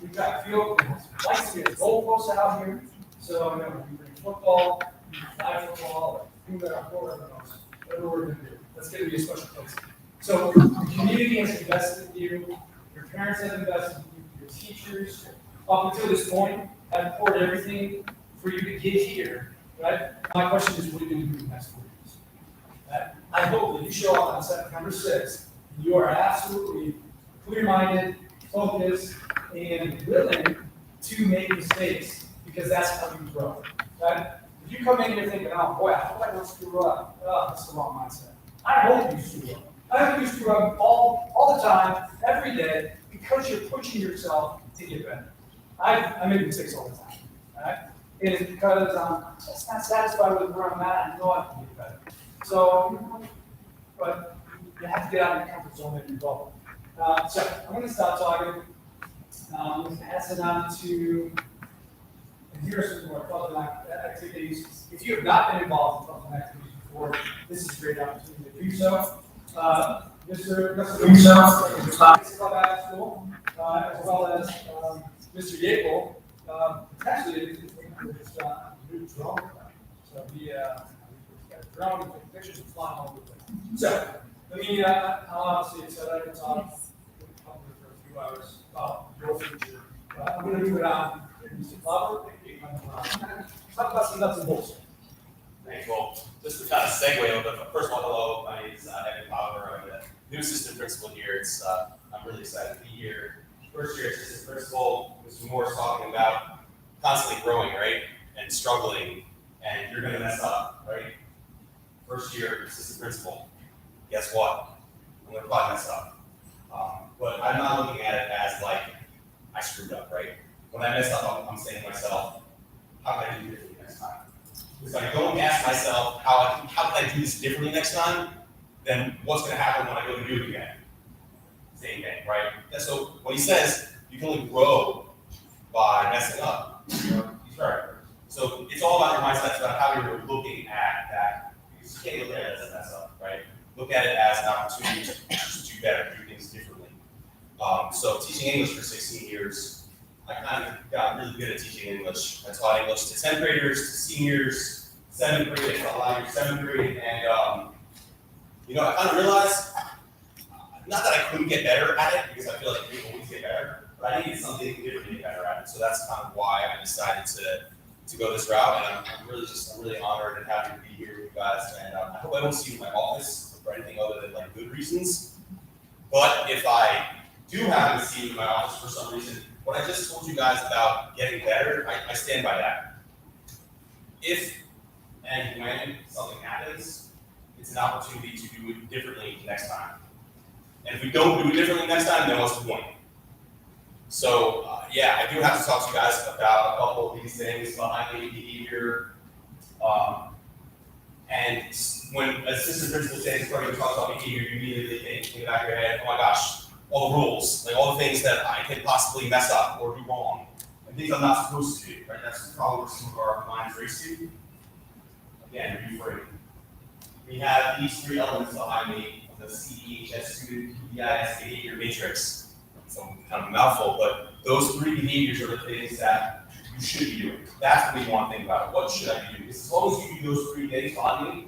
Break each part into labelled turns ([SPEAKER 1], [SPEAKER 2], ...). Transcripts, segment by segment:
[SPEAKER 1] We've got field, likes to get goalposts out here, so, we bring football, flag football, or whatever we're gonna do. That's gonna be a special place. So the community has invested in you, your parents have invested in you, your teachers, up until this point, have poured everything for you to get here, right? My question is, what are you gonna do in the next 4 years? Right? I hope that you show up on September 6th, and you are absolutely clear-minded, focused, and willing to make mistakes, because that's how you grow, right? If you come in here thinking, oh boy, I hope I don't screw up, that's the wrong mindset. I hope you screw up. I hope you screw up all the time, every day, because you're pushing yourself to get better. I make mistakes all the time, right? It is because I'm just not satisfied with where I'm at, I know I can get better. So, but you have to get out of your comfort zone and evolve. So I'm gonna stop talking. I'm gonna pass it on to, and here are some more fun activities. If you have not been involved in fun activities before, this is a great opportunity to do so. Mr. Russo is Club at School, as well as Mr. Yapel, potentially is new drone. So he got a drone with pictures of flying all over the place. So let me, I'll obviously set up and talk for a few hours about your future. I'm going to move it on. Mr. Glover, talk about some nuts and bolts.
[SPEAKER 2] Thanks. Well, just to kind of segue a little bit, first of all, hello, my name is Evan Glover. I'm the new assistant principal here. I'm really excited to be here. First year assistant principal, Mr. Moore's talking about constantly growing, right? And struggling, and you're going to mess up, right? First year assistant principal, guess what? I'm going to probably mess up. But I'm not looking at it as like I screwed up, right? When I mess up, I'm saying to myself, how can I do differently next time? If I don't ask myself how can I do this differently next time, then what's going to happen when I go to do it again? Same thing, right? And so when he says you can only grow by messing up, he's right. So it's all about your mindset. It's about how you're looking at that. You can't look at it as a mess up, right? Look at it as an opportunity to do better, do things differently. So teaching English for 16 years, I kind of got really good at teaching English. I taught English to 10th graders, to seniors, 7th grade, I taught a lot of 7th grade, and I kind of realized, not that I couldn't get better at it, because I feel like we always get better, but I needed something different to get better at it. So that's kind of why I decided to go this route, and I'm really honored and happy to be here with you guys. And I hope I don't see you in my office for anything other than like good reasons. But if I do happen to see you in my office for some reason, what I just told you guys about getting better, I stand by that. If and when something happens, it's an opportunity to do it differently next time. And if we don't do it differently next time, then what's the point? So, I do have to talk to you guys about a couple of these things behind the behavior. And when assistant principal says you're going to talk about behavior, you immediately think in the back of your head, oh my gosh, all the rules, like all the things that I can possibly mess up or do wrong, and things I'm not supposed to do, right? That's probably where some of our minds race to. Again, reframe. We have these three elements behind me, the CEHS student PBIS behavior matrix. It's kind of a mouthful, but those three behaviors are the things that you should be doing. That's what we want to think about. What should I be doing? Because as long as you do those three things behind me,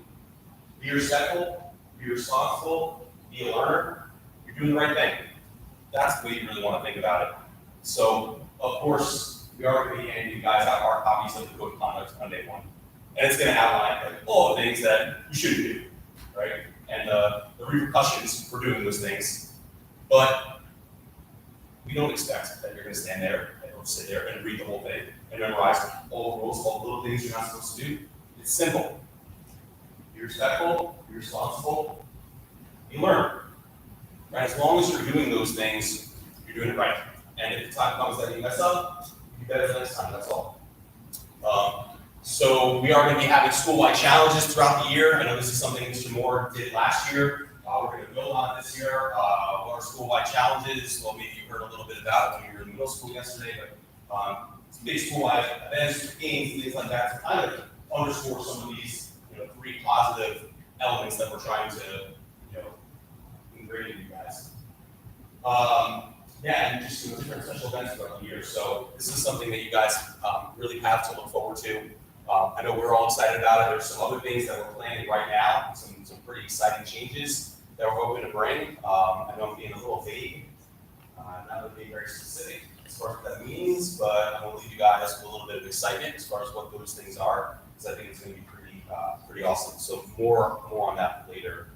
[SPEAKER 2] be respectful, be responsible, be a learner, you're doing the right thing. That's the way you really want to think about it. So, of course, we are going to be handing you guys out hard copies of the code of conduct on day one. And it's going to outline all the things that you shouldn't do, right? And the repercussions for doing those things. But we don't expect that you're going to stand there and sit there and read the whole thing and memorize all the rules, all the little things you're not supposed to do. It's simple. Be respectful, be responsible, be learner. Right? As long as you're doing those things, you're doing it right. And if the time comes that you mess up, you better the next time, that's all. So we are going to be having school-wide challenges throughout the year. I know this is something Mr. Moore did last year. We're going to build on it this year. What are school-wide challenges? Well, maybe you heard a little bit about it when you were in middle school yesterday, but big school-wide events, games, things like that to kind of underscore some of these, three positive elements that we're trying to, ingrain in you guys. Yeah, and just different special events throughout the year. So this is something that you guys really have to look forward to. I know we're all excited about it. There's some other things that we're planning right now, some pretty exciting changes that we're hoping to bring. I know I'm being a little vague, not really being very specific as far as what that means, but I'm going to leave you guys with a little bit of excitement as far as what those things are, because I think it's going to be pretty awesome. So more on that later.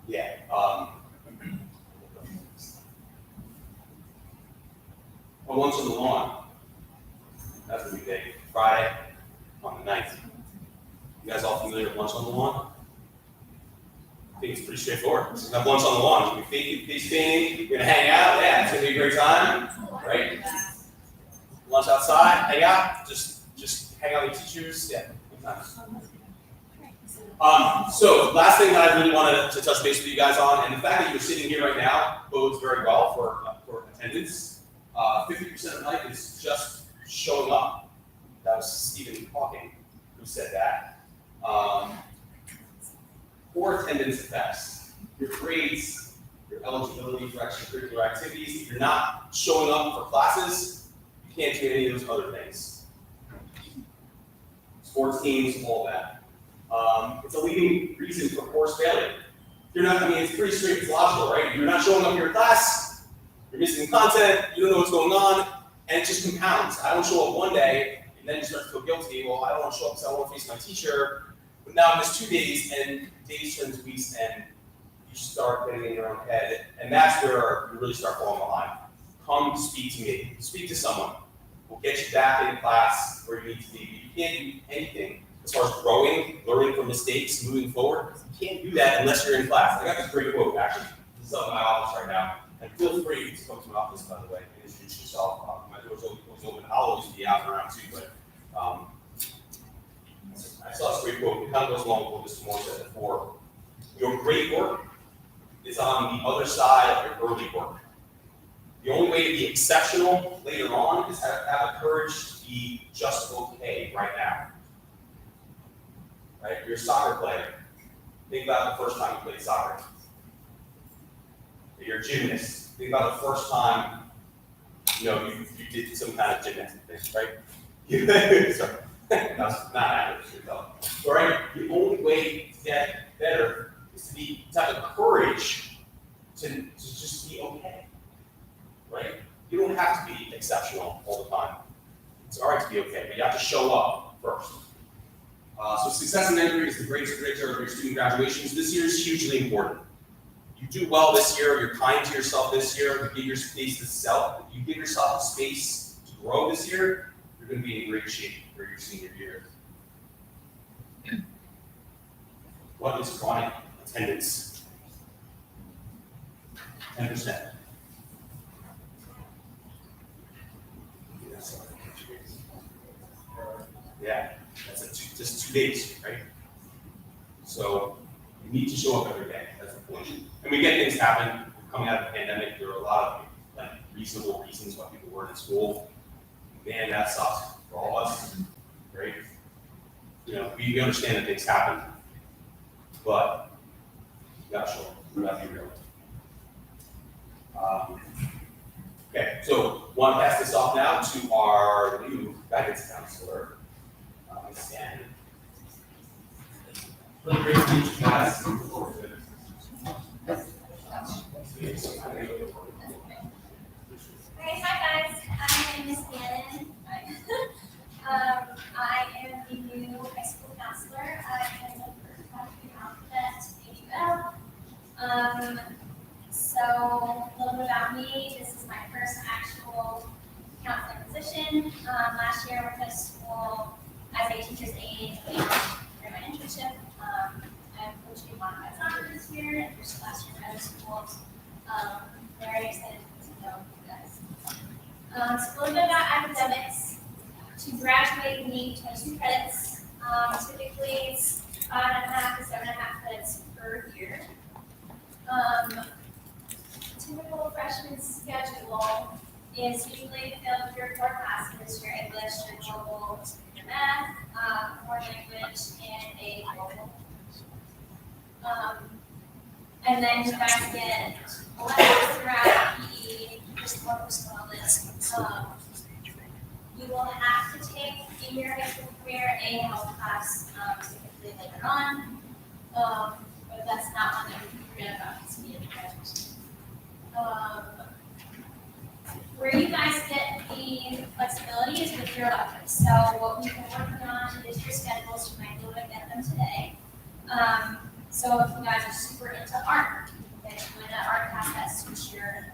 [SPEAKER 2] Yeah. Lunch on the lawn. That's what we did Friday on the 9th. You guys all familiar with lunch on the lawn? I think it's pretty straightforward. Just have lunch on the lawn. We're face painting, we're gonna hang out. Yeah, it's gonna be a great time, right? Lunch outside, hang out, just hang out with teachers. Yeah, good times. So last thing that I really wanted to touch base with you guys on, and the fact that you're sitting here right now bodes very well for attendance. 50% of night is just showing up. That was Stephen Hawking who said that. Poor attendance affects your grades, your eligibility for extracurricular activities. If you're not showing up for classes, you can't do any of those other things. Sports teams, all that. It's a leading reason for course failure. You're not, I mean, it's pretty straight, it's logical, right? You're not showing up for your class, you're missing content, you don't know what's going on, and it just compounds. I don't show up one day, and then you start to feel guilty. Well, I don't want to show up because I don't want to face my teacher. But now I missed 2 days, and days turn to weeks, and you start getting in your own head, and that's where you really start falling behind. Come speak to me. Speak to someone. We'll get you back in class where you need to be. You can't do anything as far as growing, learning from mistakes, moving forward. You can't do that unless you're in class. I got this great quote, actually. This is up in my office right now. And feel free to come to my office, by the way, and introduce yourself. My door's always open. I'll always be out and around too, but I saw this great quote. It kind of goes along with what Mr. Moore said before. Your great work is on the other side of your early work. The only way to be exceptional later on is to have the courage to be just okay right now. Right? You're a soccer player. Think about the first time you played soccer. You're a gymnast. Think about the first time you did some kind of gymnastic thing, right? Sorry. That's not accurate. All right. The only way to get better is to have the courage to just be okay. Right? You don't have to be exceptional all the time. It's all right to be okay, but you have to show up first. So success in entry is the greatest predictor of your student graduations. This year is hugely important. You do well this year, you're kind to yourself this year, you give your space to self, you give yourself a space to grow this year, you're going to be in great shape for your senior year. What is chronic attendance? 10%. Yeah, that's just 2 days, right? So you need to show up every day. That's the point. And we get things happen. Coming out of the pandemic, there are a lot of reasonable reasons why people weren't in school. Man, that sucks for all of us, right? We understand that things happen, but you gotta show up. You gotta be real. Okay, so want to pass this off now to our new guidance counselor, Ms. Stan. Really great to meet you guys.
[SPEAKER 3] Hi guys, I am Miss Gannon. I am the new high school counselor. I am the first one to come at AUL. So a little bit about me. This is my first actual counseling position. Last year I went to school as a teacher's aide and during my internship. I'm coaching modified soccer this year and first last year at other schools. Very excited to know you guys. So a little bit about academics. To graduate, you need 22 credits. Typically, it's 5.5 to 7.5 credits per year. Typical freshman schedule is usually filled with your 4 classes: your English, your global, your math, foreign language, and a global. And then you guys get electives throughout PE, just focused on this. You will have to take in your high school career a health class, typically later on. But that's not one that we forget about, to be in where you guys get the flexibility is with your electives. So what we've been working on is your schedules. You might be able to get them today. So if you guys are super into art, then you in an art class that suits your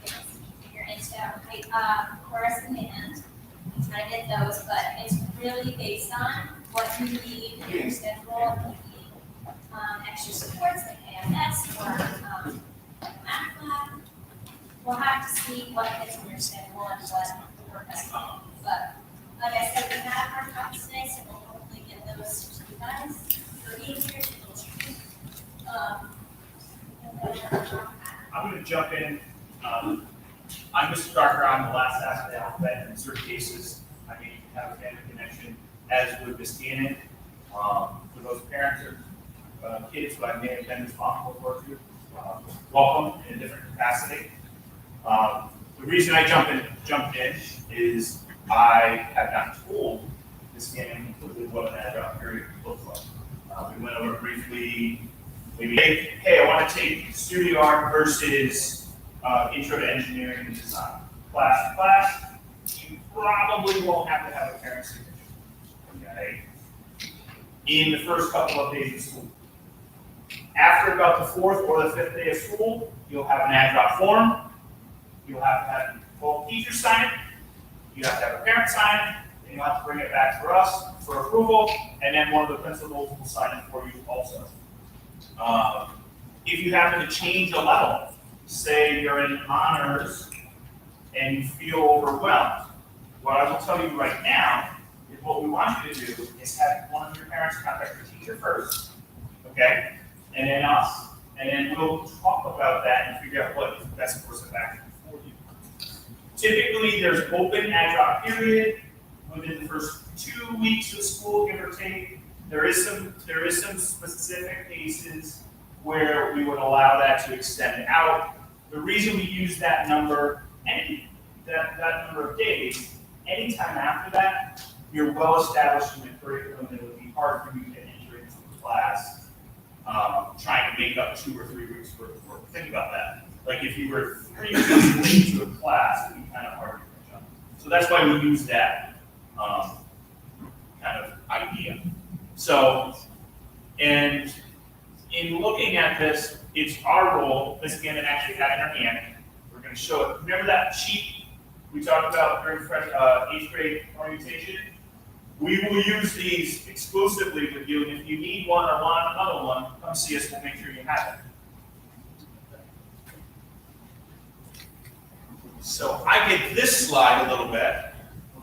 [SPEAKER 3] kids. If you're into chorus and band, you try to get those, but it's really based on what you need in your schedule. You need extra supports like AMS or math lab. We'll have to see what fits in your schedule and what the work is. But like I said, we have our talks today, so we'll hopefully get those to you guys. For easier to
[SPEAKER 4] I'm going to jump in. I'm Mr. Darker. I'm the last half of the alphabet. In certain cases, I may have a family connection, as would Miss Gannon. For those parents or kids who I may have been responsible for, welcome in a different capacity. The reason I jumped in is I have not told Miss Gannon completely what an agile period looks like. We went over briefly. Maybe, hey, I want to take studio art versus intro to engineering and design. Class to class, you probably won't have to have a parent signature, okay? In the first couple of days of school. After about the 4th or the 5th day of school, you'll have an agile form. You'll have to have both teachers sign it. You have to have a parent sign it. And you'll have to bring it back for us for approval. And then one of the principals will sign it for you also. If you happen to change a level, say you're in honors and you feel overwhelmed, what I will tell you right now is what we want you to do is have one of your parents contact your teacher first, okay? And then us. And then we'll talk about that and figure out what is the best course of action for you. Typically, there's open agile period within the first 2 weeks of school, give or take. There is some specific cases where we would allow that to extend out. The reason we use that number, that number of days, anytime after that, you're well established in the curriculum, and it would be hard for you to enter into a class trying to make up 2 or 3 weeks worth of work. Think about that. Like if you were 3 weeks into a class, it would be kind of hard to catch up. So that's why we use that kind of idea. So, and in looking at this, it's our role. Miss Gannon actually had in her hand. We're going to show it. Remember that sheet we talked about during 8th grade orientation? We will use these exclusively with you, and if you need one or want another one, come see us. We'll make sure you have it. So I get this slide a little bit,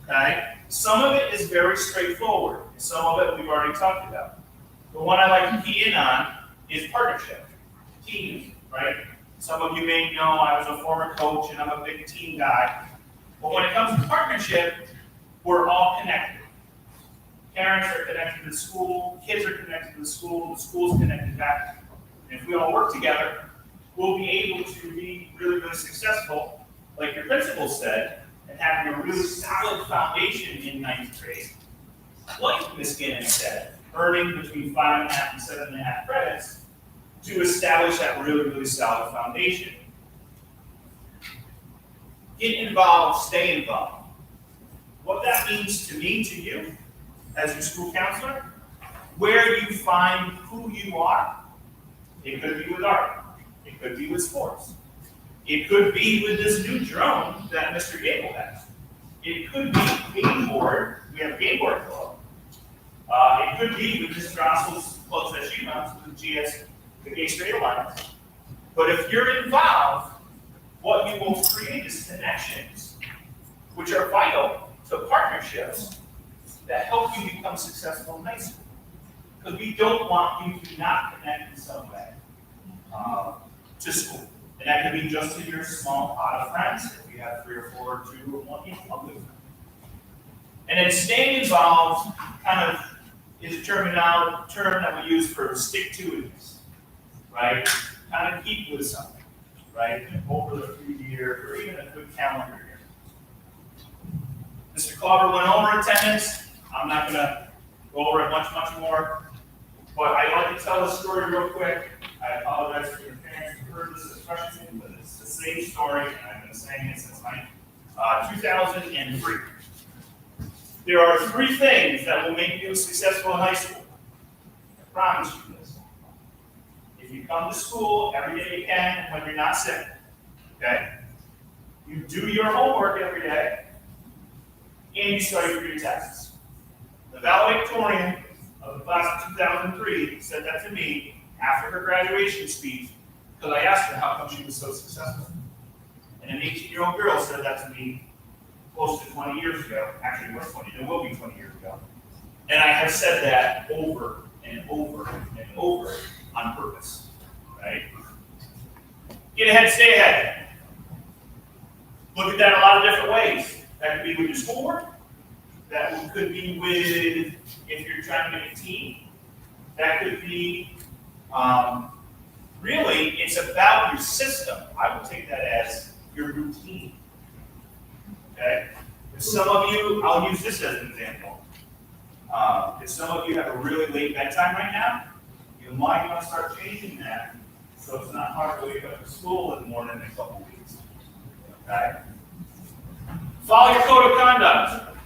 [SPEAKER 4] okay? Some of it is very straightforward. Some of it we've already talked about. The one I like to key in on is partnership, teams, right? Some of you may know I was a former coach and I'm a big team guy. But when it comes to partnership, we're all connected. Parents are connected to the school, kids are connected to the school's connected back. And if we all work together, we'll be able to be really, really successful, like your principal said, and having a really solid foundation in 9th grade. Like Ms. Gannon said, earning between 5.5 and 7.5 credits to establish that really, really solid foundation. Get involved, stay involved. What that means to me, to you, as your school counselor, where you find who you are. It could be with art. It could be with sports. It could be with this new drone that Mr. Gable has. It could be game board. We have a game board club. It could be with Mr. Oswald's clubs that she runs with the GS, the Gay Straight Alliance. But if you're involved, what you will create is connections, which are vital to partnerships that help you become successful in high school. Because we don't want you to not connect in some way to school. And that could be just in your small pot of friends, if you have 3 or 4 or 2 or 1 club with them. And then staying involved kind of is a term that we use for stick-to-itiveness, right? kind of keep with something, right? Over the 3 year or even a good calendar year. Mr. Clauber went over attendance. I'm not gonna go over it much more, but I'd like to tell the story real quick. I apologize for your parents who heard this especially, but it's the same story, and I've been saying it since 2003. There are 3 things that will make you successful in high school. I promise you this. If you come to school every day you can when you're not sick, okay? You do your homework every day, and you study for your tests. The valedictorian of the class of 2003 said that to me after her graduation speech, because I asked her how come she was so successful. And an 18-year-old girl said that to me close to 20 years ago. Actually, it was 20, it will be 20 years ago. And I have said that over and over and over on purpose, right? Get ahead, stay ahead. Look at that a lot of different ways. That could be with your schoolwork. That could be with, if you're trying to make a team. That could be, really, it's about your system. I would take that as your routine. Okay? If some of you, I'll use this as an example. If some of you have a really late bedtime right now, you might want to start changing that so it's not hard to wake up for school in the morning in a couple weeks. Okay? Follow your code of conduct.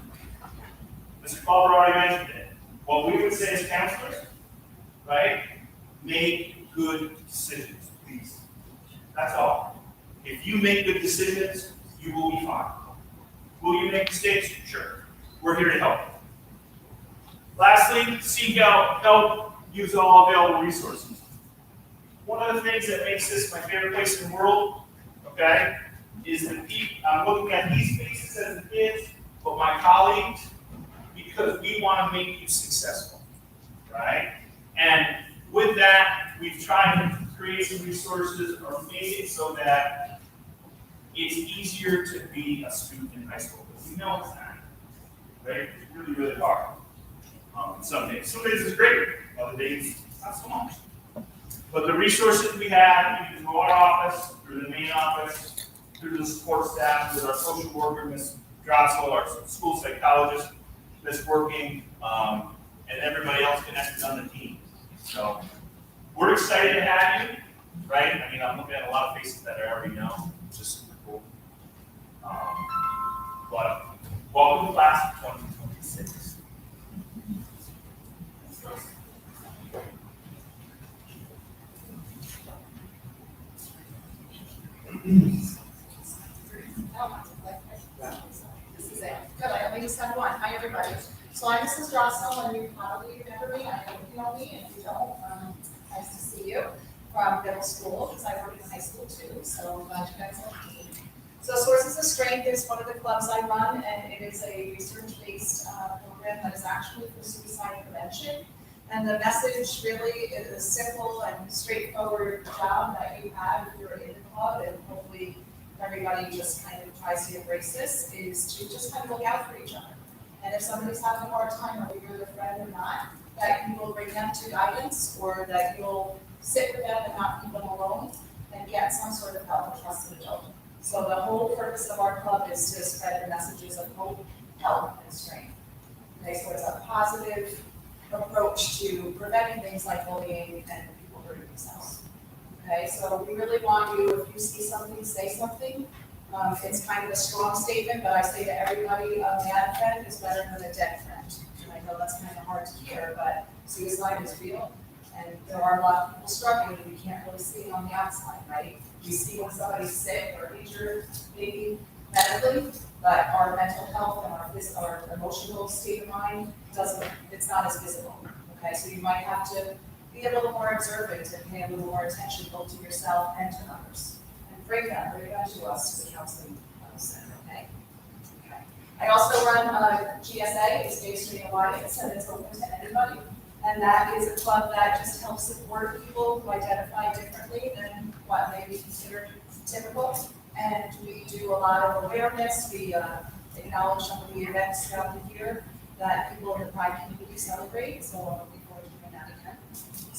[SPEAKER 4] Mr. Clauber already mentioned it. What we would say as counselors, right? Make good decisions, please. That's all. If you make good decisions, you will be fine. Will you make mistakes? Sure. We're here to help. Lastly, seek out help, use all available resources. One of the things that makes this my favorite place in the world, okay, is the people, I'm looking at these faces as the kids, but my colleagues, because we want to make you successful, right? And with that, we've tried to create some resources or made it so that it's easier to be a student in high school. Because we know it's not, right? It's really, really hard. Some days it's great, other days not so much. But the resources we have, you can go to our office, through the main office, through the support staff, with our social worker, Ms. Drossel, our school psychologist, Ms. Working, and everybody else connected on the team. So we're excited to have you, right? I mean, I'm looking at a lot of faces that I already know, which is super cool. But welcome to class of 2026.
[SPEAKER 5] This is it. Good, I only just have one. Hi, everybody. So I'm Mrs. Drossel, and you probably remember me. I hope you know me, and if you don't, nice to see you from middle school, because I work in high school too, so I'm glad you guys like me. So Sources of Strength is one of the clubs I run, and it is a research-based program that is actually for suicide prevention. And the message really is a simple and straightforward job that you have if you're in the club, and hopefully everybody just kind of tries to embrace this, is to just kind of look out for each other. And if somebody's having a hard time, whether you're their friend or not, that you will bring them to guidance, or that you'll sit with them and not leave them alone and get some sort of help, a trusted adult. So the whole purpose of our club is to spread the messages of hope, help, and strength. Okay, so it's a positive approach to preventing things like bullying and people hurting themselves. Okay, so we really want you, if you see something, say something. It's kind of a strong statement, but I say to everybody, a mad friend is better than a dead friend. And I know that's kind of hard to hear, but suicide is real. And there are a lot of people struggling, and we can't really see it on the outside, right? We see when somebody's sick or injured, maybe medically, but our mental health and our emotional state of mind it's not as visible. Okay, so you might have to be a little more observant and pay a little more attention both to yourself and to others. And bring that to us, to the counseling center, okay? Okay. I also run GSA, it's Gay Street Alliance, and it's open to anybody. And that is a club that just helps support people who identify differently than what may be considered typical. And we do a lot of awareness. We acknowledge some of the events throughout the year that people in the Pride community celebrate. So I'm looking forward to doing that again.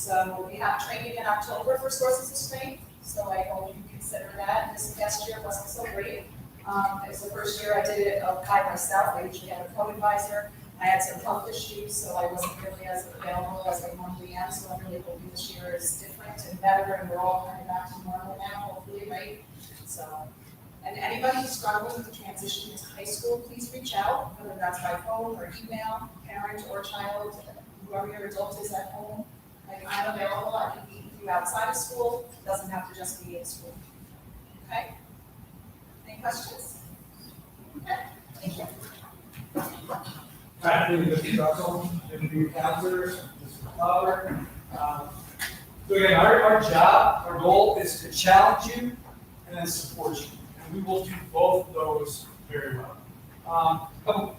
[SPEAKER 5] So we have training in October for sources of strength, so I hope you consider that. This past year wasn't so great. It was the first year I did it by myself. I usually have a co-advisor. I had some health issues, so I wasn't really as available as I normally am. So I'm really hoping this year is different and better, and we're all kind of back to normal now, hopefully, right? So, and anybody who's struggling with the transition into high school, please reach out, whether that's by phone or email, parent or child, whoever your adult is at home. Like, I'm available, I can meet with you outside of school, it doesn't have to just be in school. Okay? Any questions? Okay, thank you.
[SPEAKER 1] Hi, I'm Mr. Russell, interview counselors, Mr. Fowler. So again, our job, our goal is to challenge you and then support you. And we will do both of those very well. Couple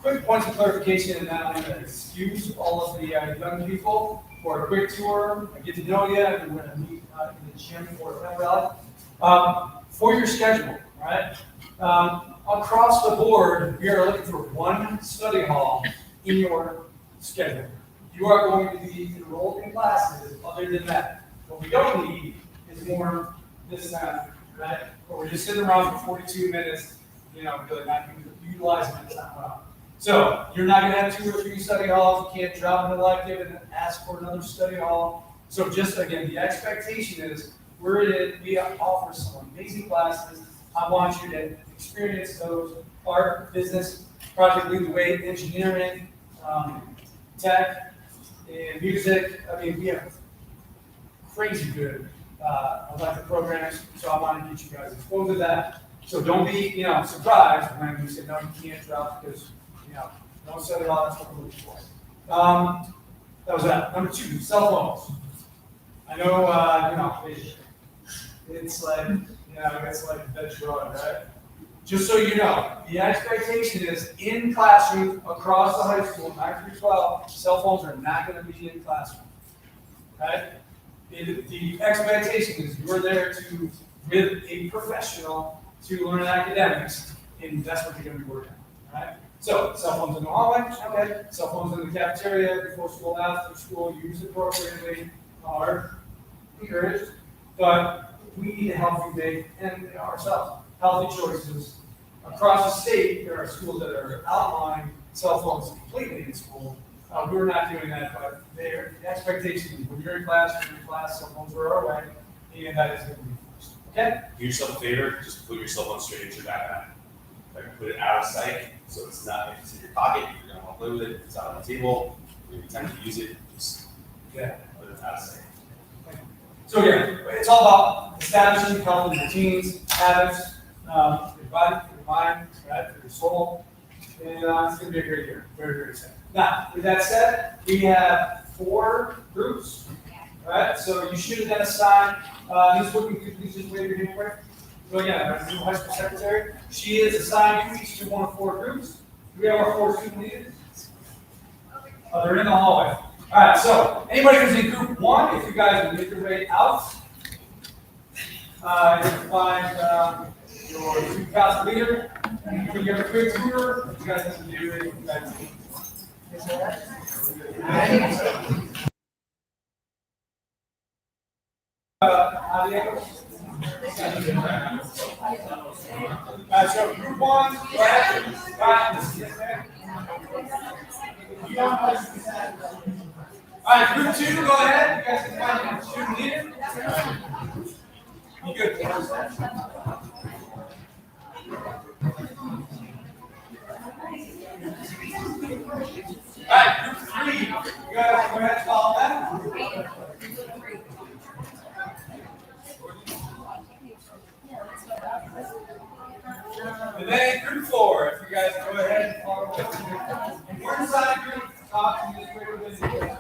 [SPEAKER 1] quick points of clarification, and then I'm going to excuse all of the young people for a quick tour, get to know you, and we're going to meet in the gym for a pep rally. For your schedule, right? Across the board, we are looking for one study hall in your schedule. You are going to be enrolled in classes other than that. What we don't need is more this time, right? Or we're just sitting around for 42 minutes, really not utilizing that time well. So you're not gonna have 2 or 3 study halls. You can't drop an elective and then ask for another study hall. So just again, the expectation is we offer some amazing classes. I want you to experience those art, business, project lead the way, engineering, tech, and music. I mean, we have crazy good elective programs, so I want to get you guys exposed to that. So don't be, surprised when you say, no, you can't drop because, don't set it all, that's what we're looking for. That was that. Number 2, cell phones. I know, it's like the drug, right? Just so you know, the expectation is in classrooms across the high school, 9 through 12, cell phones are not going to be in classroom. Right? The expectation is you're there with a professional to learn academics, and that's what you're going to be working on. Right? So, cell phones in the hallway, okay. Cell phones in the cafeteria, before school, after school, use appropriately, are encouraged, but we need to help you make, and ourselves, healthy choices. Across the state, there are schools that are outlawing cell phones completely in school. We're not doing that, but the expectation is when you're in class, cell phones are our way, and that is going to be enforced. Okay?
[SPEAKER 2] Do yourself a favor, just put your cell phone straight into your backpack. Like, put it out of sight, so it's not, if it's in your pocket, you're gonna want to play with it, if it's out on the table, you're gonna be tempted to use it, just put it out of sight.
[SPEAKER 1] So again, it's all about establishing healthy routines, habits, for your body, for your mind, right, for your soul. And it's going to be a great year. Very, very exciting. Now, with that said, we have 4 groups, right? So you should have been assigned, this would be, please just wave your hand quick. So again, our new high school secretary, she is assigned you each to one of 4 groups. Do we have our 4 student leaders? They're in the hallway. All right, so anybody who's in group 1, if you guys will make your way out, you can find your student council leader. You can give a quick tour. You guys have to do it. So group 1, go ahead. All right, group 2, go ahead. You guys can find your student leader. You good? All right, group 3, you guys go ahead and follow that. And then group 4, if you guys go ahead and follow that. And we're inside the group, talk to you quicker than you can.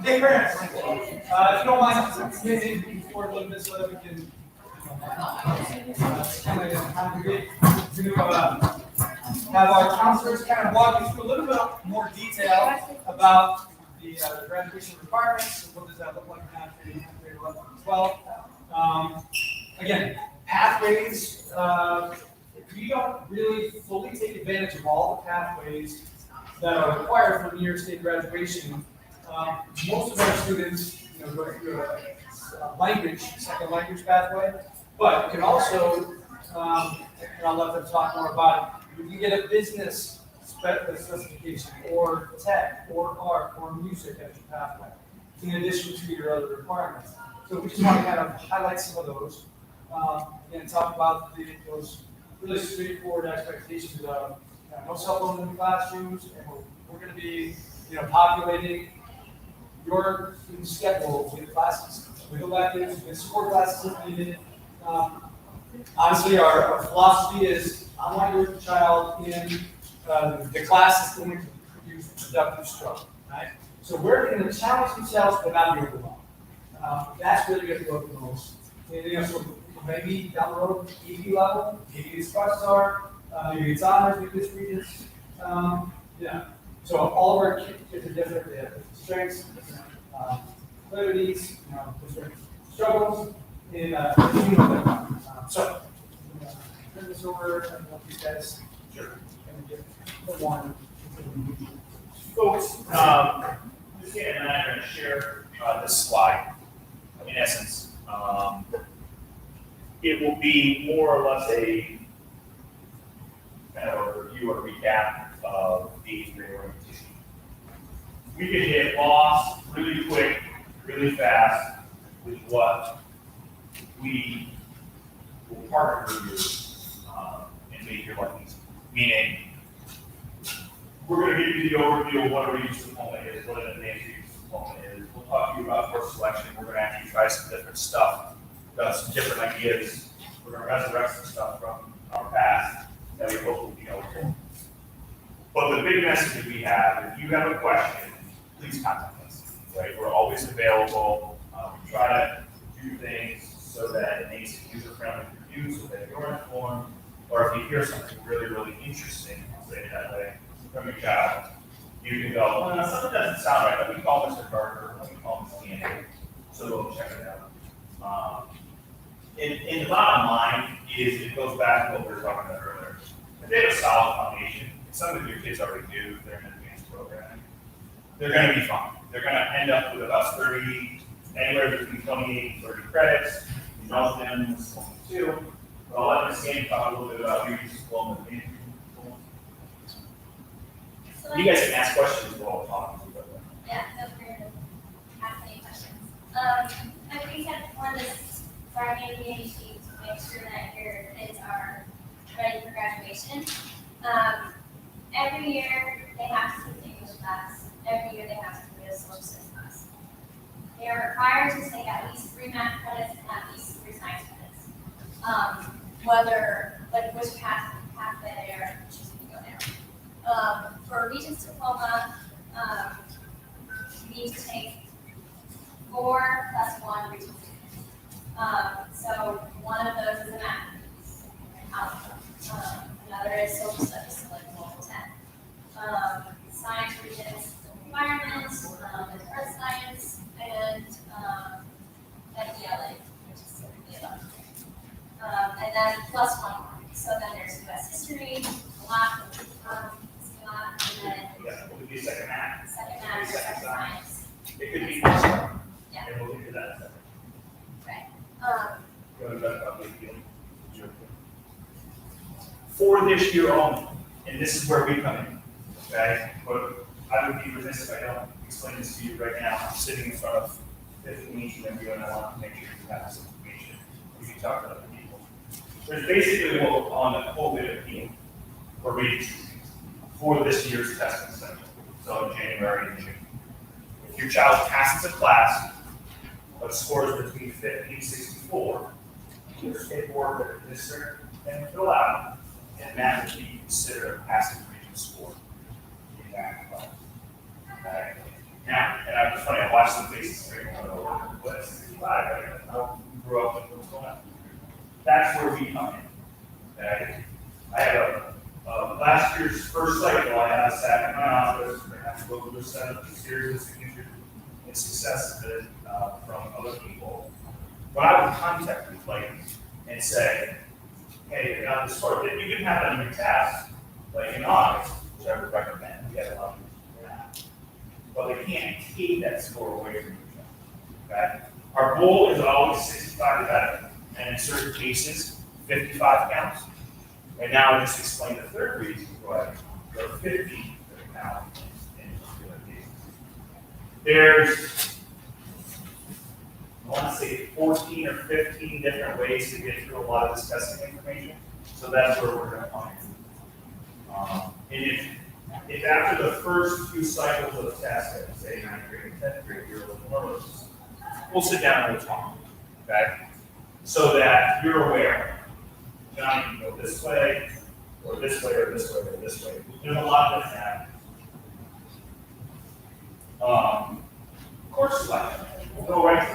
[SPEAKER 1] Hey, parents, if you don't mind, maybe before a little bit so that we can kind of congregate, to have our counselors kind of walk you through a little bit more detail about the the graduation requirements, and what does that look like in half grade 11 and 12. Again, pathways, if you don't really fully take advantage of all the pathways that are required for New York State graduation, most of our students, go through a language, second language pathway, but you can also, and I'll let them talk more about it, you can get a business specification, or tech, or art, or music as your pathway, in addition to your other requirements. So we just want to kind of highlight some of those, and talk about those really straightforward expectations of no cell phones in the classrooms, and we're going to be, populating your student schedule with classes. We go back in, we support classes if needed. Honestly, our philosophy is, I want your child in the class is going to produce productive struggle, right? So we're going to challenge themselves but not be overwhelmed. That's really going to go the most. And, so maybe down the road, EP level, maybe it's first star, maybe it's honors, maybe it's regents. Yeah. So all of our kids are different. They have different strengths, different abilities, different struggles, and them. So turn this over and help you guys.
[SPEAKER 4] Sure.
[SPEAKER 1] And get the one.
[SPEAKER 4] Folks, Luciana and I are going to share this slide. In essence, it will be more or less a kind of a review or recap of the 8th grade orientation. We can hit loss really quick, really fast with what we will partner with you and make your life easy. Meaning, we're going to give you the overview of what a Regents diploma is, what an advanced Regents diploma is. We'll talk to you about course selection. We're going to actually try some different stuff, got some different ideas. We're going to resurrect some stuff from our past that we hope will be helpful. But the big message that we have, if you have a question, please contact us. Right? We're always available. We try to do things so that it makes it user-friendly for you, so that you're informed. Or if you hear something really, really interesting, I'll say it that way, from your child, you can go, something doesn't sound right. Let me call Mr. Carter, let me call Ms. Candy, so we'll check it out. And the bottom line is, it goes back to what we were talking about earlier. If they have a solid foundation, some of your kids already do, they're in an advanced program, they're going to be fine. They're going to end up with about 30, anywhere between 28 and 30 credits. Most of them is 22. But I'll let Ms. Candy talk a little bit about Regents diploma. You guys can ask questions while we're talking.
[SPEAKER 3] Yeah, feel free to ask any questions. I think that one is starting the sheet to make sure that your kids are ready for graduation. Every year they have to take English class. Every year they have to do a social studies class. They are required to take at least 3 math credits and at least 3 science credits. Which pathway they are choosing to go down. For a Regents diploma, you need to take 4 + 1 Regents. So one of those is a math piece, algebra. Another is social studies, so like Local 10. Science Regents, environment, and earth science, and ELA, which is the 11th grade. And then plus 1 more. So then there's US history, Latin, and then
[SPEAKER 4] Yeah, it would be second half.
[SPEAKER 3] second math, second science.
[SPEAKER 4] It could be first one.
[SPEAKER 3] Yeah.
[SPEAKER 4] And we'll get to that in a second.
[SPEAKER 3] Right.
[SPEAKER 4] Go to that about the field. For this year only, and this is where we come in, okay? But I would be remiss if I don't explain this to you right now. I'm sitting in front of 15 each of you, and I want to make sure you have this information. We can talk to other people. There's basically what we're calling a COVID appeal for Regents for this year's testing cycle, so in January and June. If your child passes a class but scores between 50 and 64, your state board will administer and fill out, and that would be considered a passing Regent score in that class. Okay? Now, and I'm just funny, I watched the faces right now, but 65, right? How we grew up and what's going on. That's where we come in. Okay? I have a Last year's first cycle, I had a staff in my office, I had to go through a set of series of signature and successes from other people. But I would contact you, like, and say, hey, I got this score. You can have it on your task, like in August, which I would recommend. We have a lot of people do that. But they can't take that score away from you. Okay? Our goal is always 65 or better, and in certain cases, 55 counts. And now I just explained the third reason why go 50 counts in particular cases. There's, I want to say 14 or 15 different ways to get through a lot of this testing information. So that's where we're going to come in. And if after the first few cycles of the test, like say 9th grade and 10th grade, you're a little nervous, we'll sit down and we'll talk, okay? So that you're aware. John, you can go this way, or this way, or this way, or this way. There's a lot of that. Course selection, we'll go right to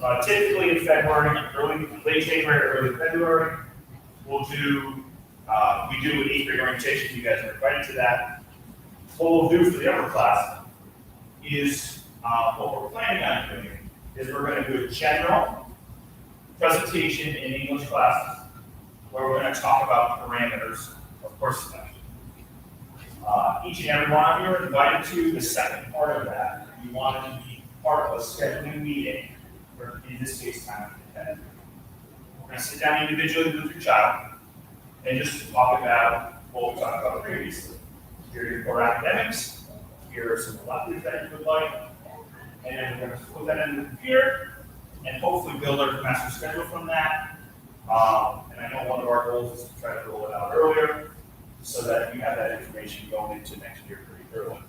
[SPEAKER 4] that. Typically in February, late January, early February, we'll do, we do an 8th grade orientation. You guys are invited to that. What we'll do for the upper class is, what we're planning on doing is we're going to do a general presentation in English classes where we're going to talk about parameters of course selection. Each and every one of you are invited to the second part of that. You want it to be part of a scheduling meeting, or in this case, time of the We're going to sit down individually with your child and just talk about what we talked about previously. Here are your core academics, here are some electives that you would like, and then we're going to put that in the computer and hopefully build our master schedule from that. And I know one of our goals is to try to roll it out earlier so that you have that information going into next year pretty early.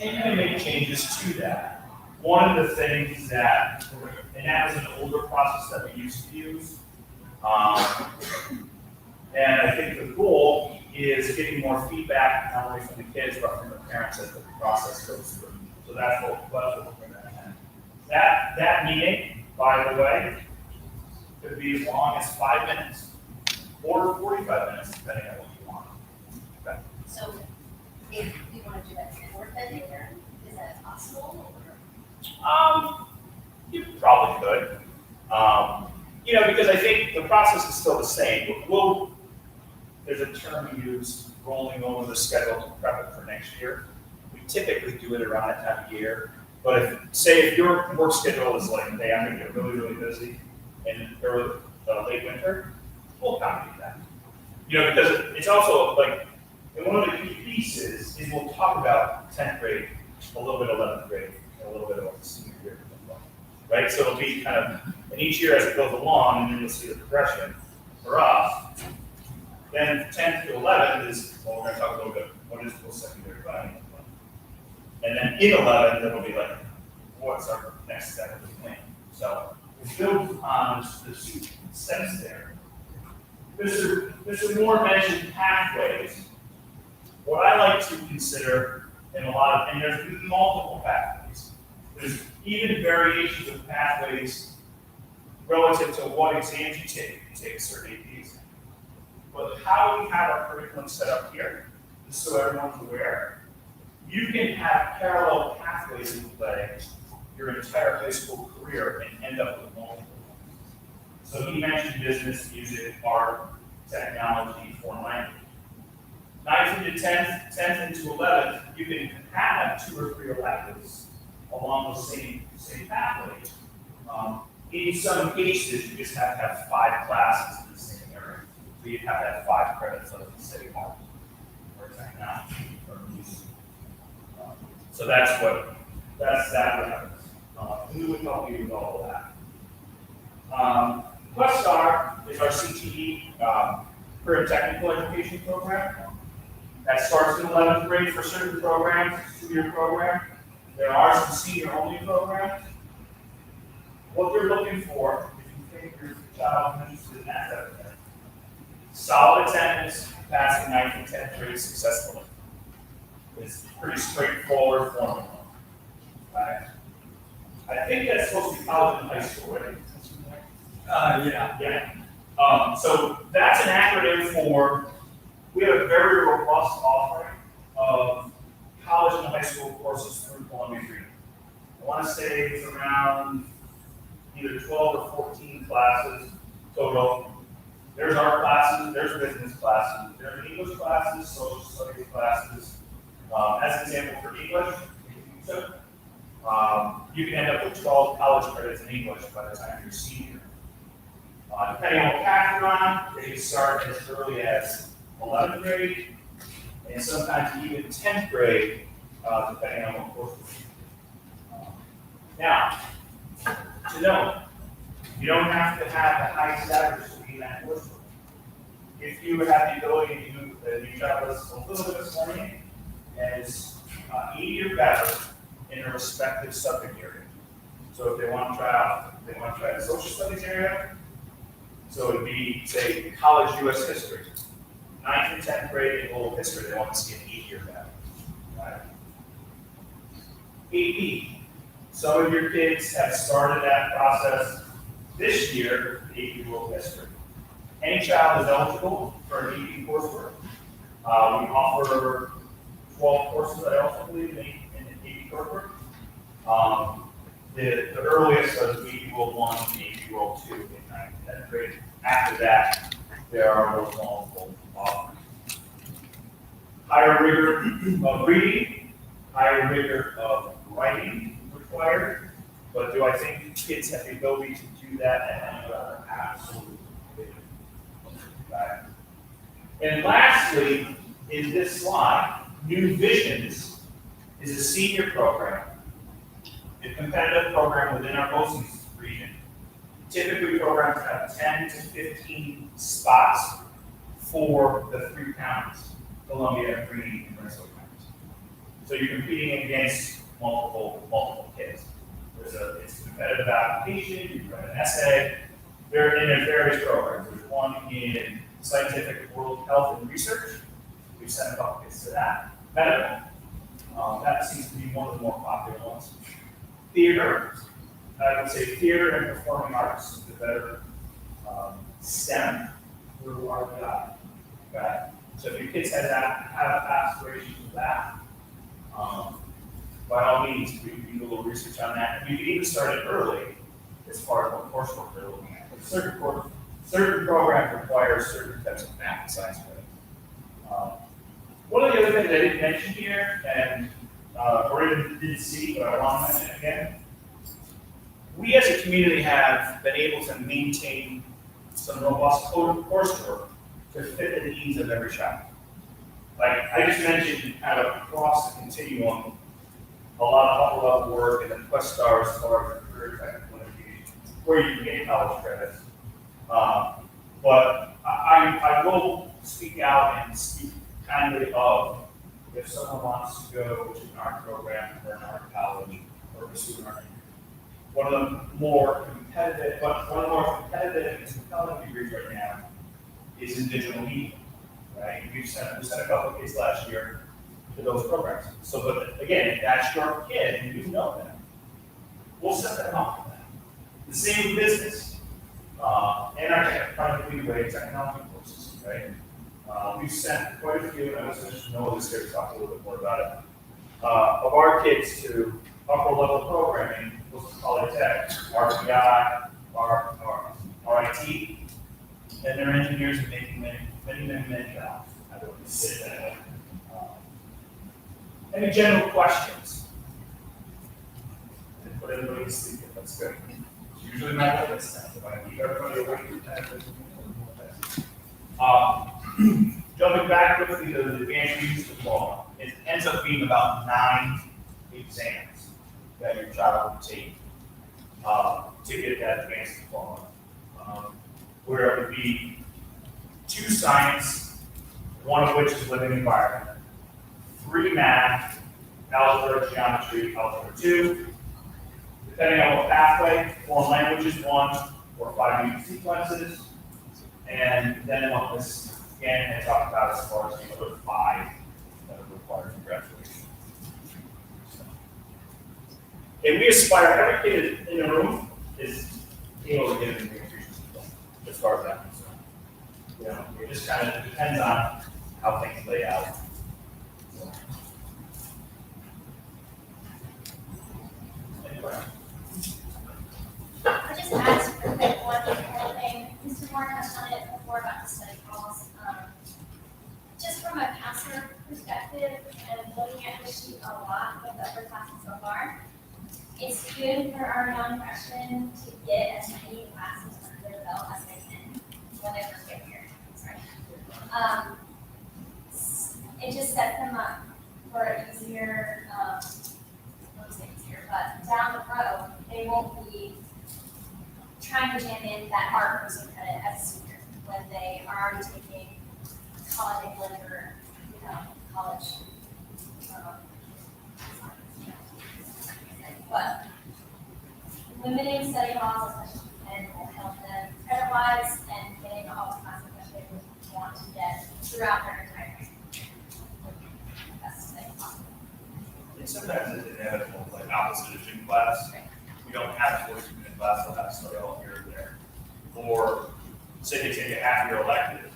[SPEAKER 4] And you can make changes to that. One of the things that, and that was an older process that we used to use, and I think the goal is getting more feedback, not only from the kids, but from the parents as the process goes through. So that's what we're going to have. That meeting, by the way, could be as long as 5 minutes or 45 minutes, depending on what you want. Okay.
[SPEAKER 3] So if we want to do that before February, is that possible?
[SPEAKER 4] You probably could. Because I think the process is still the same. There's a term we use, rolling over the schedule to prep it for next year. We typically do it around that time of year. But if your work schedule is like, hey, I'm going to get really, really busy in late winter, we'll accommodate that. Because it's also like, and one of the key pieces is we'll talk about 10th grade, a little bit of 11th grade, and a little bit of what the senior year will look like, right? So it'll be kind of, and each year as it goes along, and then you'll see the progression for us. Then 10th to 11th is, well, we're going to talk a little bit, what is post-secondary planning? And then in 11th, it'll be like, what's our next step of the plan? So it's built on this sense there. Mr. Moore mentioned pathways. What I like to consider in a lot of, and there's multiple pathways. There's even variations of pathways relative to what exams you take. You take certain APs. But how we have our curriculum set up here, just so everyone's aware, you can have parallel pathways in play your entire high school career and end up with multiple. So he mentioned business, music, art, technology, foreign language. 9th into 10th, 10th into 11th, you can have 2 or 3 electives along the same pathway. In some cases, you just have to have 5 classes in the same area. So you have to have 5 credits of the city hall or technology or music. So that's that reference. We would help you with all of that. QuestStar is our CTE career technical education program. That starts in 11th grade for certain programs, it's a 2-year program. There are some senior-only programs. What they're looking for, if you think your child is interested in that type of thing, solid attendance, passing 9th and 10th grade successfully. It's pretty straightforward formula. Right? I think that's supposed to be college and high school, right?
[SPEAKER 1] Yeah.
[SPEAKER 4] Yeah. So that's an acronym for, we have a very robust offering of college and high school courses through Columbia Freedom. I want to say it's around either 12 or 14 classes total. There's art classes, there's business classes, there's English classes, social studies classes. As an example for English, you can end up with 12 college credits in English by the time you're a senior. Depending on what path you're on, they can start as early as 11th grade, and sometimes even 10th grade, depending on what course. Now, to know, you don't have to have the high status to be in that course. If you have the ability to do the job that's a little bit of studying, and is 80 or better in a respective subject area. So if they want to try out, they want to try the social studies area, so it would be, say, college US history. 9th and 10th grade in global history, they want to see an 80 or better. Right? AP. Some of your kids have started that process this year, AP World History. Any child is eligible for an AP coursework. We offer 12 courses, I also believe, in AP coursework. The earliest is AP World 1 and AP World 2 in 9th and 10th grade. After that, there are those multiple offerings. Higher rigor of reading, higher rigor of writing required, but do I think kids have the ability to do that at any level? Absolutely. Okay. And lastly, in this slide, New Visions is a senior program, a competitive program within our Bozeman region. Typically, programs have 10 to 15 spots for the 3 counties, Columbia, Greene, and Rensselaer counties. So you're competing against multiple kids. It's a competitive application, you write an essay. They're in various programs. There's one in scientific world health and research. We've sent a couple kids to that. Medical. That seems to be one of the more popular ones. Theater. I would say theater and performing arts is the better STEM through RPI. Okay? So if your kids have aspirations for that, by all means, we can do a little research on that. And you can even start it early as far as what coursework they're looking at. But certain programs require certain types of math and science credit. One of the other things I didn't mention here, and or even didn't see, but I want to mention again, we as a community have been able to maintain some robust coursework to fit the needs of every child. Like I just mentioned, kind of across the continuum, a lot of upper level work and then Quest Stars as far as career technical education, where you can get college credits. But I will speak out and speak kindly of if someone wants to go to an art program or an art college or pursue an art. One of the more competitive and compelling degrees right now is in digital media. Right? We sent a couple of kids last year to those programs. So, but again, if that's your kid and you know them, we'll set them up for that. The same with business. And our private leeway technology courses, right? We've sent quite a few, and I was going to know this here to talk a little bit more about it, of our kids to upper level programming, what's called tech, RPI, RIT, and they're engineers and making many jobs. I don't want to say that. Any general questions? Put everybody to sleep, that's good. It's usually my purpose now, if I keep everybody awake. Jumping back quickly to the advanced use diploma, it ends up being about 9 exams that your child will take to get that advanced diploma. Where it would be 2 science, 1 of which is living environment, 3 math, algebra, geometry, algebra 2, depending on what pathway, 4 languages 1, or 5 unit sequences, and then what this again I talked about as far as the other 5 that are required for graduation. And we aspire, every kid in the room is able to get an advanced diploma, as far as that is concerned. You know, it just kind of depends on how things lay out. Anyway.
[SPEAKER 3] I'll just add a quick one more thing. Mr. Moore touched on it before about the study halls. Just from a counselor perspective and looking at the sheet a lot with the upper classes so far, it's good for our young freshmen to get as many classes under their belt as they can when they first get here. Sorry. It just sets them up for an easier, I won't say easier, but down the road, they won't be trying to jam in that art person credit as a senior when they are already taking college English or, college. But limiting study halls as much as we can will help them credit-wise and getting all the classes that they would want to get throughout their entire year. That's the thing possible.
[SPEAKER 4] And sometimes it's inevitable, like opposite of gym class, we don't have 40-minute class, they'll have to study all here and there. Or say they take a half-year elective,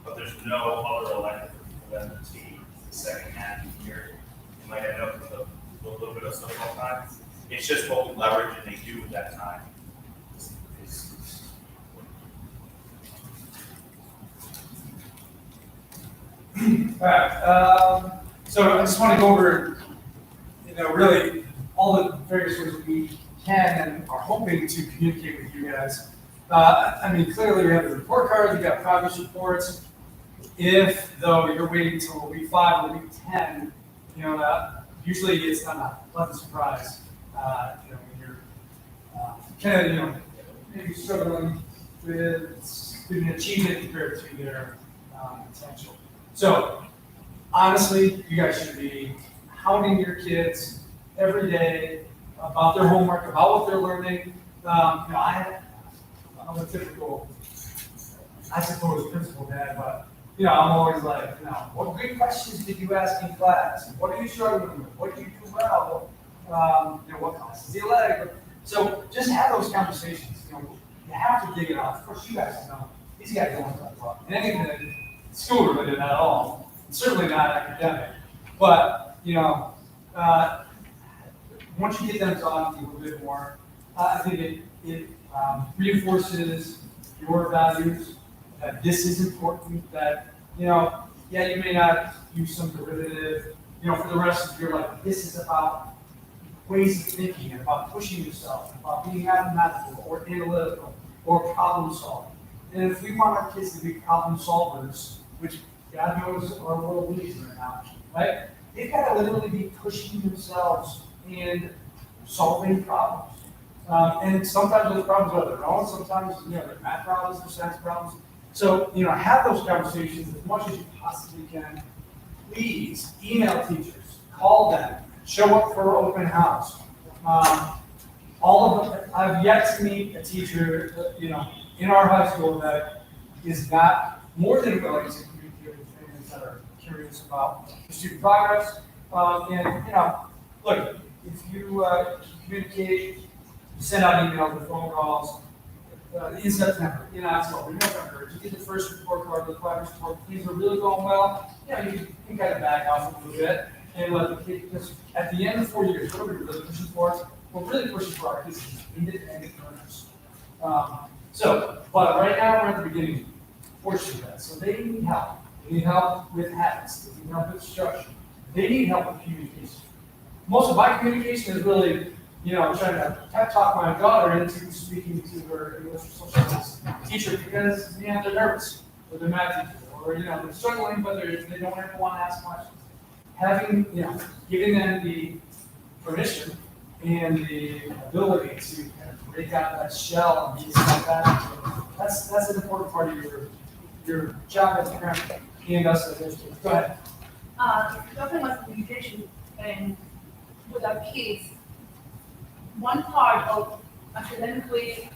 [SPEAKER 4] but there's no other elective for them to take the second half of the year. They might end up with a little bit of social time. It's just what we leverage and they do with that time.
[SPEAKER 1] All right, so I just want to go over, really all the various ways we can and are hoping to communicate with you guys. Clearly we have the report cards, we got progress reports. If, though, you're waiting until week 5 or week 10, usually it's not a pleasant surprise, when you're maybe struggling with student achievement compared to their potential. So, honestly, you guys should be hounding your kids every day about their homework, about what they're learning. I'm a typical, I suppose, principal dad, but I'm always like, what great questions did you ask in class? What are you struggling with? What do you do well? What classes do you like? So just have those conversations. You have to dig it out. Of course, you guys know these guys don't talk about anything school related at all. Certainly not academic. But once you get them talking a little bit more, I think it reinforces your values. That this is important, that, you may not use some derivative, for the rest of your life. This is about ways of thinking, about pushing yourself, about being mathematical or analytical or problem solving. And if we want our kids to be problem solvers, which God knows our world needs right now, right? They've got to literally be pushing themselves and solving problems. And sometimes those problems are their own, sometimes, they're math problems, they're science problems. So, have those conversations as much as you possibly can. Please email teachers, call them, show up for open house. All of them, I've yet to meet a teacher, in our high school that is not more than willing to communicate with families that are curious about the student progress. Look, if you communicate, send out emails or phone calls, in September, in October, in November, you get the first report card, the progress report, things are really going well, you can kind of back off a little bit and let the kid, because at the end of 4 years, what are we really pushing for? We're really pushing for our kids to be independent learners. But right now we're at the beginning portion of that, so they need help. They need help with habits, they need help with structure, they need help with communication. Most of my communication is really trying to pep talk my daughter into speaking to her English or social studies teacher because, they're nervous, or they're math teacher, or, they're struggling, but they don't ever want to ask questions. Having, giving them the permission and the ability to kind of break out that shell and be like that, that's an important part of your job as a parent and us as educators. Go ahead.
[SPEAKER 6] Talking about communication and with our kids, one part of academically,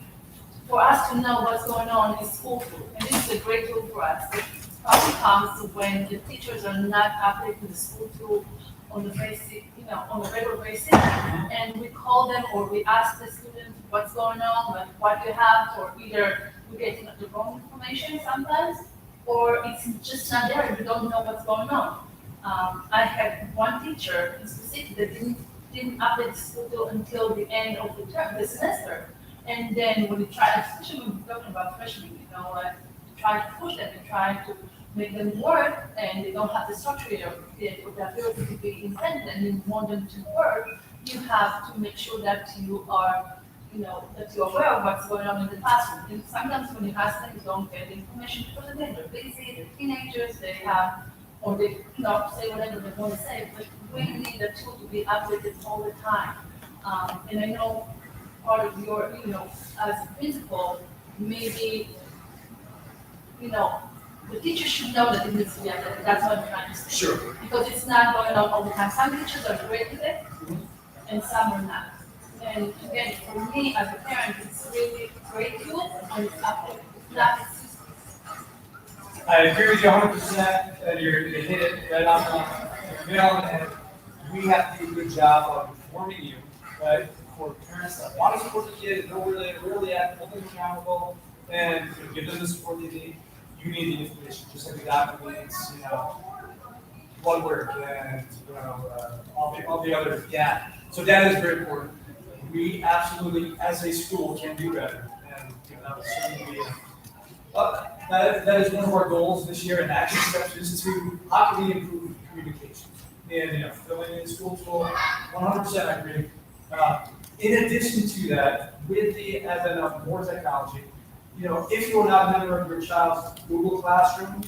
[SPEAKER 6] for us to know what's going on is school tool, and this is a great tool for us. It probably comes when the teachers are not updating the school tool on the basic, on the regular basis, and we call them or we ask the students what's going on, what you have, or either we get the wrong information sometimes, or it's just not there, and we don't know what's going on. I had one teacher in specific that didn't update the school until the end of the semester. And then when we try, especially when we're talking about freshmen, you know, like, try to push them and try to make them work, and they don't have the structure yet for that ability to be independent, and you want them to work, you have to make sure that you are, you know, that you're aware of what's going on in the classroom. And sometimes when you ask them, you don't get the information because again, they're busy, they're teenagers, they have, or they, you know, say whatever they want to say, but we need the tool to be updated all the time. And I know part of your, you know, as a principal, maybe, you know, the teacher should know that it needs to be updated. That's what I'm trying to say.
[SPEAKER 1] Sure.
[SPEAKER 6] Because it's not going on all the time. Some teachers are great with it, and some are not. And again, for me as a parent, it's really great tool and it's updated. It's not, it's just,
[SPEAKER 1] I agree with you 100%, you hit it right on the nail on the head. We have to do a good job of informing you, right? For parents that want to support the kid, know where they're really at, hold them accountable, and give them the support they need. You need the information, just like the doctor needs, you know, blood work and, you know, all the other, yeah. So that is very important. We absolutely, as a school, can do better, and, you know, that will certainly be that is one of our goals this year, and action steps is to how can we improve communication and, you know, filling in school tool. 100% I agree. In addition to that, with the advent of more technology, you know, if you're not a member of your child's Google Classroom,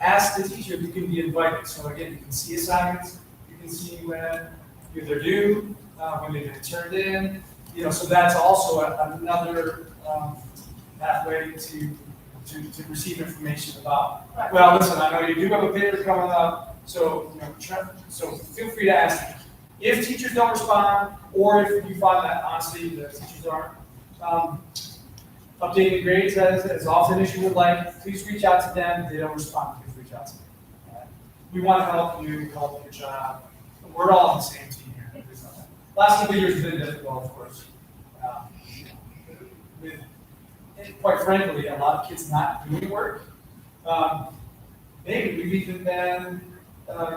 [SPEAKER 1] ask the teacher if you can be invited. So again, you can see assignments, you can see when they're due, when they get turned in, you know, so that's also another pathway to receive information about. Well, listen, I know you do have a paper coming up, so, you know, so feel free to ask. If teachers don't respond, or if you find that honestly the teachers aren't updating grades as often as you would like, please reach out to them. If they don't respond, please reach out to them. We want to help you, help your child. We're all on the same team here. Last couple of years have been difficult, of course. And quite frankly, a lot of kids not doing work. Maybe we've even been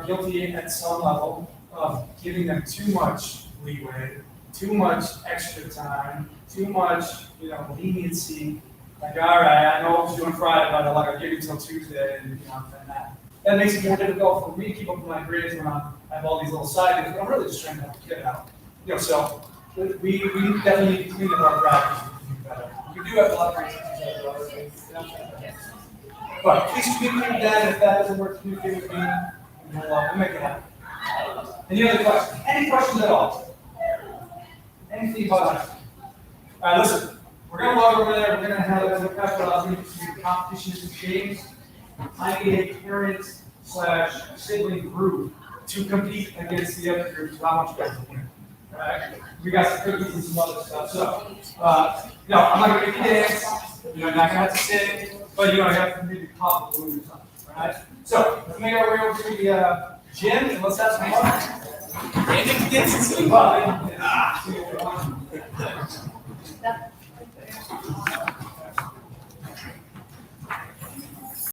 [SPEAKER 1] guilty at some level of giving them too much leeway, too much extra time, too much, you know, leniency. Like, all right, I know what you're doing Friday, but I'll give you till Tuesday, and, you know, and that makes it more difficult for me to keep up with my grades when I have all these little side things, but I'm really just trying to help the kid out. You know, so we definitely need to clean up our practice and do better. We do have a lot of great teachers out there, you know, but please communicate with that. If that doesn't work, communicate with me, and we'll make it happen. Any other questions? Any questions at all? Anything about it? All right, listen. We're gonna log over there. We're gonna have a competition of games. I need a parent/sibling group to compete against the other groups. So I want you guys to win. All right? We got some cookies and some other stuff. So, no, I'm not gonna make you dance. You're not gonna have to sing, but you know, you have to maybe pop the balloon or something. All right? So let's make our way over to the gym and let's have some fun. And if you get some sleep,